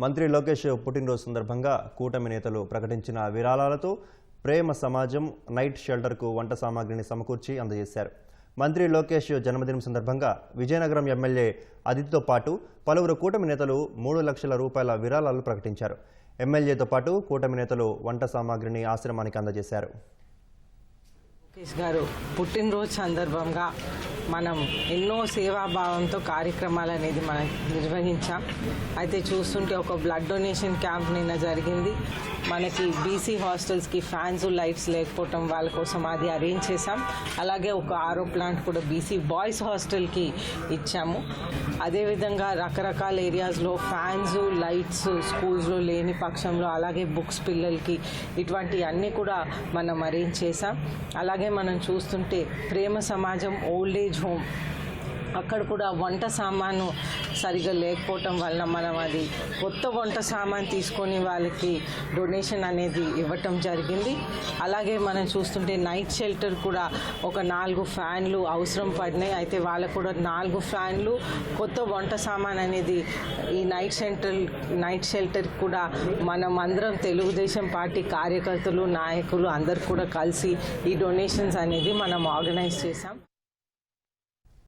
మంత్రి లోకేష్ పుట్టినరోజు సందర్భంగా కూటమి నేతలు ప్రకటించిన విరాళాలతో ప్రేమ సమాజం నైట్ షెల్టర్కు వంట సామాగ్రిని సమకూర్చి అందజేశారు. మంత్రి లోకేష్ జన్మదినం సందర్భంగా విజయనగరం ఎమ్మెల్యే అదితితో పాటు పలువురు కూటమి నేతలు 3 లక్షల రూపాయల విరాళాలు ప్రకటించారు. ఎమ్మెల్యేతో పాటు కూటమి నేతలు వంట సామాగ్రిని ఆశ్రమానికి అందజేశారు. లోకేష్ గారు పుట్టినరోజు సందర్భంగా మనం ఎన్నో సేవాభావంతో కార్యక్రమాలు అనేది మనం నిర్వహించాం. అయితే చూస్తుంటే ఒక బ్లడ్ డొనేషన్ క్యాంప్ నిన్న జరిగింది. మనకి బీసీ హాస్టల్స్కి ఫ్యాన్స్ లైట్స్ లేకపోవటం వాళ్ళ కోసం అది అరేంజ్ చేసాం. అలాగే ఒక ఆరో ప్లాంట్ కూడా బీసీ బాయ్స్ హాస్టల్కి ఇచ్చాము. అదేవిధంగా రకరకాల ఏరియాస్లో ఫ్యాన్స్ లైట్స్ స్కూల్స్లో లేని పక్షంలో అలాగే బుక్స్ పిల్లలకి ఇటువంటి అన్నీ కూడా మనం అరేంజ్ చేసాం. అలాగే మనం చూస్తుంటే ప్రేమ సమాజం ఓల్డ్ ఏజ్ హోమ్ అక్కడ కూడా వంట సామాను సరిగా లేకపోవటం వలన మనం అది కొత్త వంట సామాను తీసుకొని వాళ్ళకి డొనేషన్ అనేది ఇవ్వటం జరిగింది. అలాగే మనం చూస్తుంటే నైట్ షెల్టర్ కూడా ఒక 4 ఫ్యాన్లు అవసరం పడినాయి. అయితే వాళ్ళకు కూడా 4 ఫ్యాన్లు కొత్త వంట సామాన్ అనేది ఈ నైట్ షెల్టర్ కూడా మనం అందరం తెలుగుదేశం పార్టీ కార్యకర్తలు నాయకులు అందరు కూడా కలిసి ఈ డొనేషన్స్ అనేది మనం ఆర్గనైజ్ చేసాం.